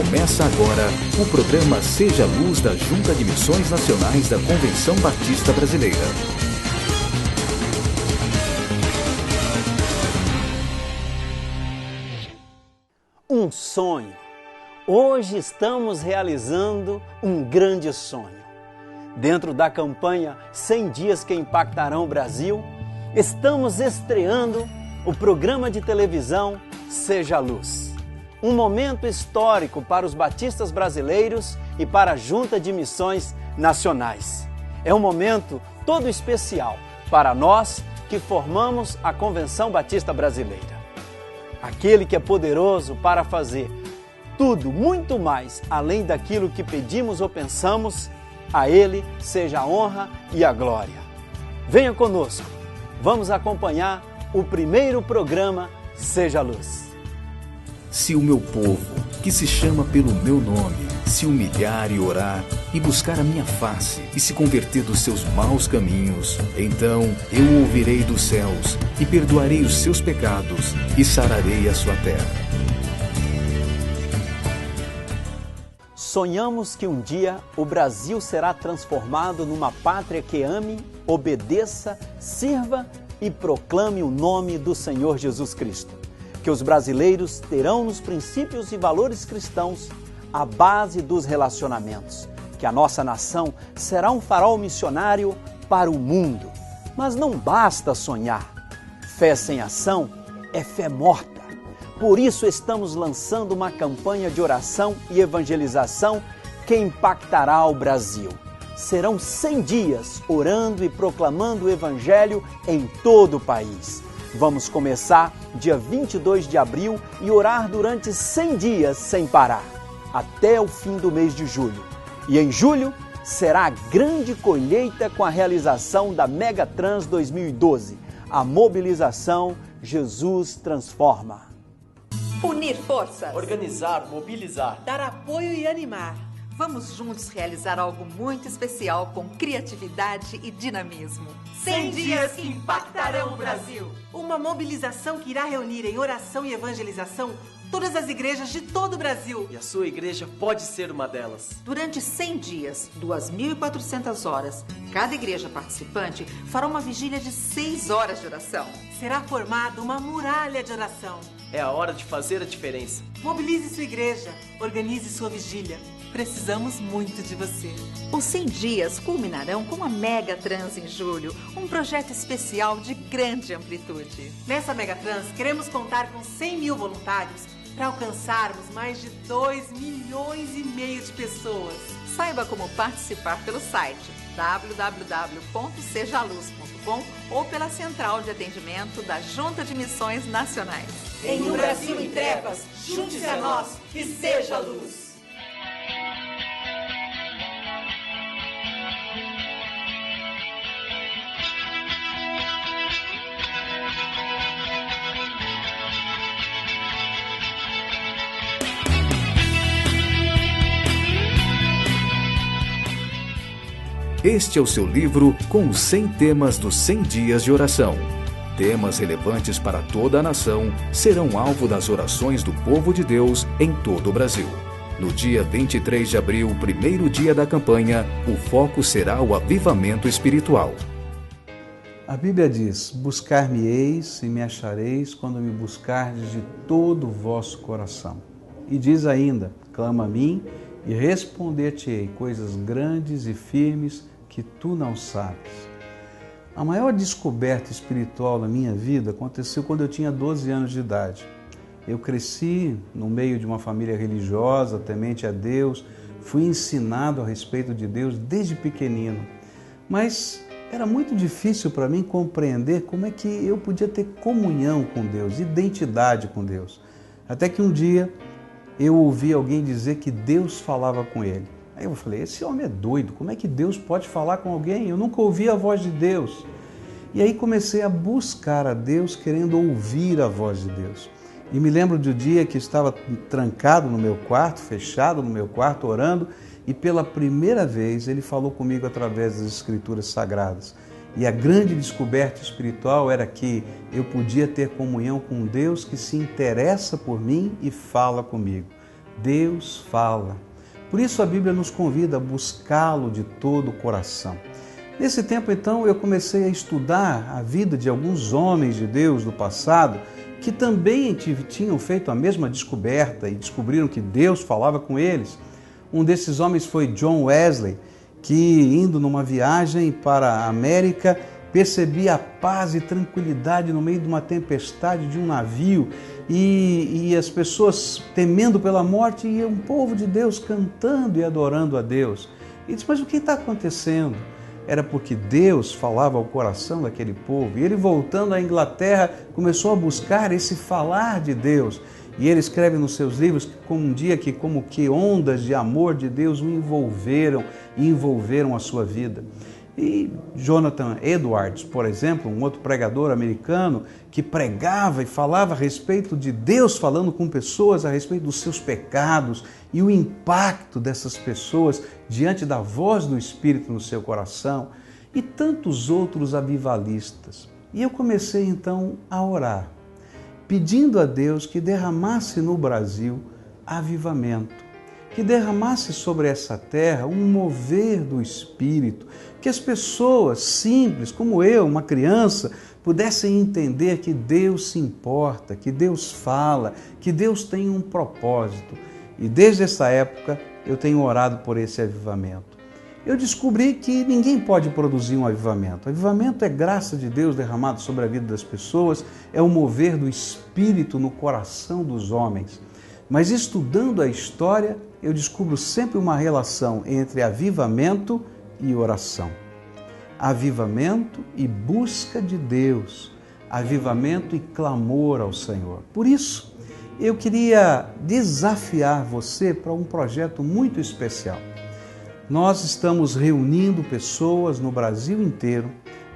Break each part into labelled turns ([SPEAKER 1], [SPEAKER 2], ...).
[SPEAKER 1] Começa agora o programa Seja Luz da Junta de Missões Nacionais da Convenção Batista Brasileira.
[SPEAKER 2] Um sonho. Hoje estamos realizando um grande sonho. Dentro da campanha 100 Dias que Impactarão o Brasil, estamos estreando o programa de televisão Seja Luz. Um momento histórico para os batistas brasileiros e para a Junta de Missões Nacionais. É um momento todo especial para nós que formamos a Convenção Batista Brasileira. Aquele que é poderoso para fazer tudo, muito mais, além daquilo que pedimos ou pensamos, a Ele seja a honra e a glória. Venha conosco, vamos acompanhar o primeiro programa Seja Luz.
[SPEAKER 1] Se o meu povo, que se chama pelo meu nome, se humilhar e orar, e buscar a minha face, e se converter dos seus maus caminhos, então eu ouvirei dos céus, e perdoarei os seus pecados, e sararei a sua terra.
[SPEAKER 2] Sonhamos que um dia o Brasil será transformado numa pátria que ame, obedeça, sirva e proclame o nome do Senhor Jesus Cristo. Que os brasileiros terão nos princípios e valores cristãos a base dos relacionamentos. Que a nossa nação será um farol missionário para o mundo. Mas não basta sonhar. Fé sem ação é fé morta. Por isso estamos lançando uma campanha de oração e evangelização que impactará o Brasil. Serão 100 dias orando e proclamando o Evangelho em todo o país. Vamos começar dia 22 de abril e orar durante 100 dias sem parar, até o fim do mês de julho. E em julho será a grande colheita com a realização da Mega Trans 2012, a mobilização Jesus Transforma.
[SPEAKER 3] Unir forças.
[SPEAKER 4] Organizar, mobilizar.
[SPEAKER 3] Dar apoio e animar. Vamos juntos realizar algo muito especial com criatividade e dinamismo.
[SPEAKER 5] 100 dias que impactarão o Brasil. Uma mobilização que irá reunir em oração e evangelização todas as igrejas de todo o Brasil.
[SPEAKER 4] E a sua igreja pode ser uma delas.
[SPEAKER 3] Durante 100 dias, 2.400 horas, cada igreja participante fará uma vigília de 6 horas de oração.
[SPEAKER 5] Será formada uma muralha de oração.
[SPEAKER 4] É a hora de fazer a diferença.
[SPEAKER 5] Mobilize sua igreja, organize sua vigília. Precisamos muito de você.
[SPEAKER 3] Os 100 dias culminarão com a Mega Trans em julho, um projeto especial de grande amplitude.
[SPEAKER 5] Nessa Mega Trans, queremos contar com 100 mil voluntários para alcançarmos mais de 2,5 milhões de pessoas.
[SPEAKER 3] Saiba como participar pelo site www.sejaluz.com ou pela central de atendimento da Junta de Missões Nacionais.
[SPEAKER 5] Em um Brasil em trevas, junte-se a nós e seja luz.
[SPEAKER 1] Este é o seu livro com os 100 temas dos 100 dias de oração. Temas relevantes para toda a nação serão alvo das orações do povo de Deus em todo o Brasil. No dia 23 de abril, primeiro dia da campanha, o foco será o avivamento espiritual.
[SPEAKER 6] A Bíblia diz: buscar-me-eis e me achareis quando me buscardes de todo o vosso coração. E diz ainda: clama a mim e responder-te-ei coisas grandes e firmes que tu não sabes. A maior descoberta espiritual na minha vida aconteceu quando eu tinha 12 anos de idade. Eu cresci no meio de uma família religiosa, temente a Deus, fui ensinado a respeito de Deus desde pequenino. Mas era muito difícil para mim compreender como é que eu podia ter comunhão com Deus, identidade com Deus. Até que um dia eu ouvi alguém dizer que Deus falava com ele. Aí eu falei, esse homem é doido, como é que Deus pode falar com alguém? Eu nunca ouvi a voz de Deus. E aí comecei a buscar a Deus, querendo ouvir a voz de Deus. E me lembro do dia que estava trancado no meu quarto, fechado no meu quarto, orando, e pela primeira vez Ele falou comigo através das Escrituras Sagradas. E a grande descoberta espiritual era que eu podia ter comunhão com Deus que se interessa por mim e fala comigo. Deus fala. Por isso a Bíblia nos convida a buscá-lo de todo o coração. Nesse tempo, então, eu comecei a estudar a vida de alguns homens de Deus do passado que também tinham feito a mesma descoberta e descobriram que Deus falava com eles. Um desses homens foi John Wesley, que indo numa viagem para a América, percebia a paz e tranquilidade no meio de uma tempestade de um navio e as pessoas temendo pela morte e um povo de Deus cantando e adorando a Deus. E disse, mas o que está acontecendo? Era porque Deus falava ao coração daquele povo. E ele, voltando à Inglaterra, começou a buscar esse falar de Deus. E ele escreve nos seus livros que um dia que como que ondas de amor de Deus o envolveram e envolveram a sua vida. E Jonathan Edwards, por exemplo, um outro pregador americano que pregava e falava a respeito de Deus, falando com pessoas a respeito dos seus pecados e o impacto dessas pessoas diante da voz do Espírito no seu coração, e tantos outros avivalistas. E eu comecei então a orar, pedindo a Deus que derramasse no Brasil avivamento, que derramasse sobre essa terra um mover do Espírito, que as pessoas simples, como eu, uma criança, pudessem entender que Deus se importa, que Deus fala, que Deus tem um propósito. E desde essa época eu tenho orado por esse avivamento. Eu descobri que ninguém pode produzir um avivamento. Avivamento é graça de Deus derramada sobre a vida das pessoas, é o mover do Espírito no coração dos homens. Mas estudando a história, eu descubro sempre uma relação entre avivamento e oração. Avivamento e busca de Deus. Avivamento e clamor ao Senhor. Por isso, eu queria desafiar você para um projeto muito especial. Nós estamos reunindo pessoas no Brasil inteiro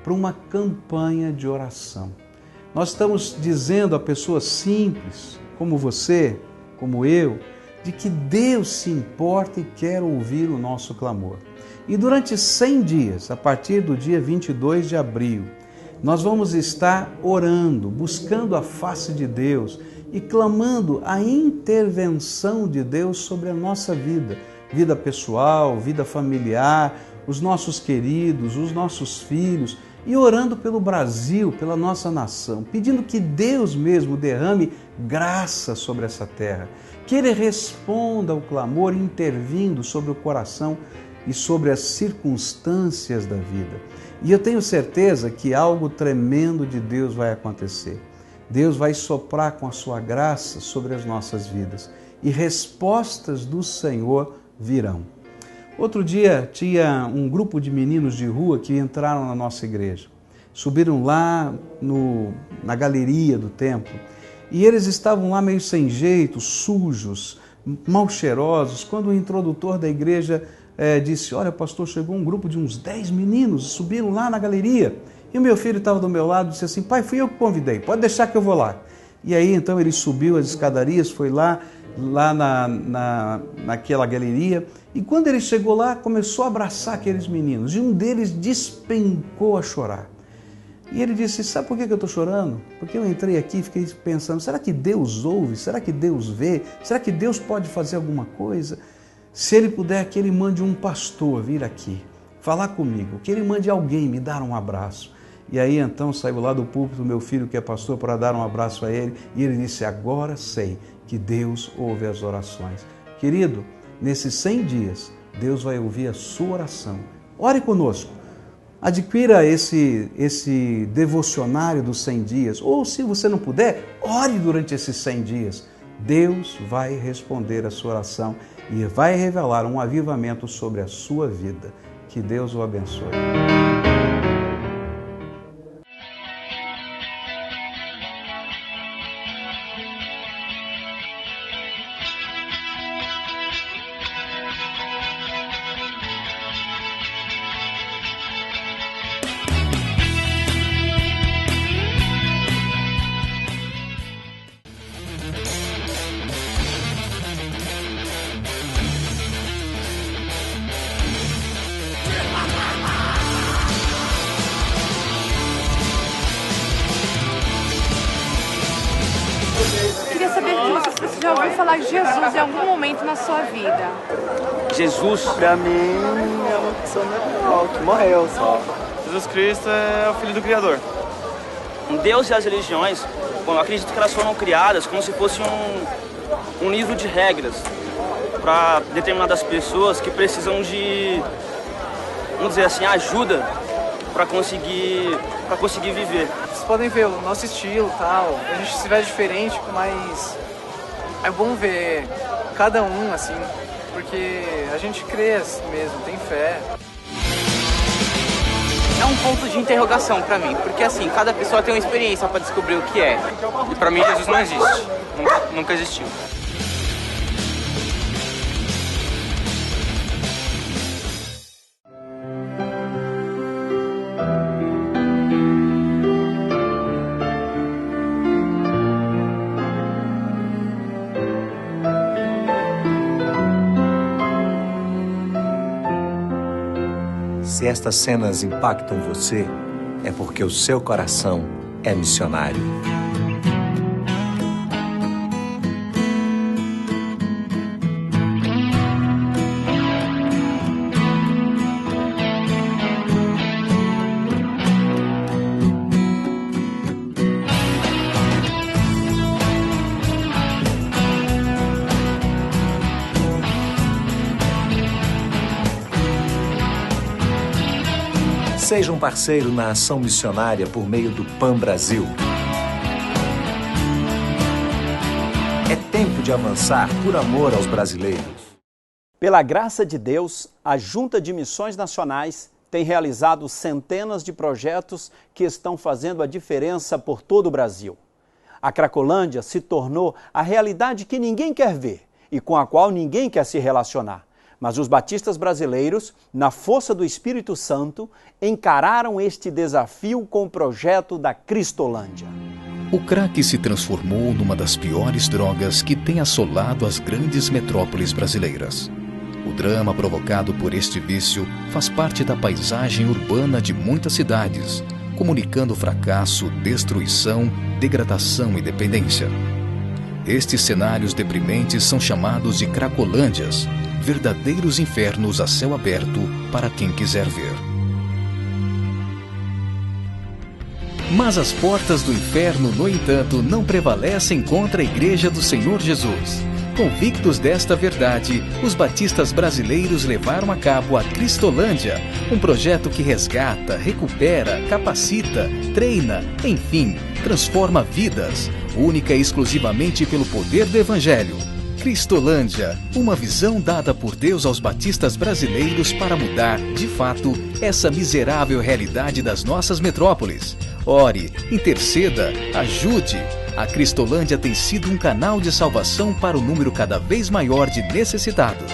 [SPEAKER 6] para uma campanha de oração. Nós estamos dizendo a pessoas simples, como você, como eu, de que Deus se importa e quer ouvir o nosso clamor. E durante 100 dias, a partir do dia 22 de abril, nós vamos estar orando, buscando a face de Deus e clamando a intervenção de Deus sobre a nossa vida, vida pessoal, vida familiar, os nossos queridos, os nossos filhos, e orando pelo Brasil, pela nossa nação, pedindo que Deus mesmo derrame graça sobre essa terra, que Ele responda ao clamor intervindo sobre o coração e sobre as circunstâncias da vida. E eu tenho certeza que algo tremendo de Deus vai acontecer. Deus vai soprar com a sua graça sobre as nossas vidas e respostas do Senhor virão. Outro dia tinha um grupo de meninos de rua que entraram na nossa igreja. Subiram lá na galeria do templo e eles estavam lá meio sem jeito, sujos, mal cheirosos, quando o introdutor da igreja disse, olha pastor, chegou um grupo de uns 10 meninos, subiram lá na galeria. E o meu filho estava do meu lado e disse assim, pai, fui eu que convidei, pode deixar que eu vou lá. E aí então ele subiu as escadarias, foi lá naquela galeria, e quando ele chegou lá, começou a abraçar aqueles meninos, e um deles despencou a chorar. E ele disse, sabe por que eu estou chorando? Porque eu entrei aqui e fiquei pensando, será que Deus ouve? Será que Deus vê? Será que Deus pode fazer alguma coisa? Se Ele puder, que Ele mande um pastor vir aqui, falar comigo, que Ele mande alguém me dar um abraço. E aí então saiu lá do púlpito meu filho que é pastor para dar um abraço a ele, e ele disse, agora sei que Deus ouve as orações. Querido, nesses 100 dias, Deus vai ouvir a sua oração. Ore conosco. Adquira esse devocionário dos 100 dias. Ou se você não puder, ore durante esses 100 dias. Deus vai responder a sua oração e vai revelar um avivamento sobre a sua vida. Que Deus o abençoe.
[SPEAKER 7] se você já ouviu falar de Jesus em algum momento na sua vida.
[SPEAKER 8] Jesus, pra mim, é uma pessoa normal, que morreu só.
[SPEAKER 9] Jesus Cristo é o Filho do Criador.
[SPEAKER 8] Deus e as religiões, bom, eu acredito que elas foram criadas como se fosse um livro de regras para determinadas pessoas que precisam de, vamos dizer assim, ajuda para conseguir viver.
[SPEAKER 9] Vocês podem ver o nosso estilo e tal, a gente se veste diferente, mas é bom ver cada um, assim, porque a gente crê mesmo, tem fé.
[SPEAKER 10] É um ponto de interrogação pra mim, porque assim, cada pessoa tem uma experiência pra descobrir o que é. E pra mim Jesus não existe, nunca existiu.
[SPEAKER 11] Se estas cenas impactam você, é porque o seu coração é missionário. Seja um parceiro na ação missionária por meio do PAN Brasil. É tempo de avançar por amor aos brasileiros.
[SPEAKER 2] Pela graça de Deus, a Junta de Missões Nacionais tem realizado centenas de projetos que estão fazendo a diferença por todo o Brasil. A Cracolândia se tornou a realidade que ninguém quer ver e com a qual ninguém quer se relacionar. Mas os batistas brasileiros, na força do Espírito Santo, encararam este desafio com o projeto da Cristolândia.
[SPEAKER 1] O crack se transformou numa das piores drogas que tem assolado as grandes metrópoles brasileiras. O drama provocado por este vício faz parte da paisagem urbana de muitas cidades, comunicando fracasso, destruição, degradação e dependência. Estes cenários deprimentes são chamados de cracolândias, verdadeiros infernos a céu aberto para quem quiser ver. Mas as portas do inferno, no entanto, não prevalecem contra a Igreja do Senhor Jesus. Convictos desta verdade, os batistas brasileiros levaram a cabo a Cristolândia, um projeto que resgata, recupera, capacita, treina, enfim, transforma vidas, única e exclusivamente pelo poder do Evangelho. Cristolândia, uma visão dada por Deus aos batistas brasileiros para mudar, de fato, essa miserável realidade das nossas metrópoles. Ore, interceda, ajude. A Cristolândia tem sido um canal de salvação para o número cada vez maior de necessitados.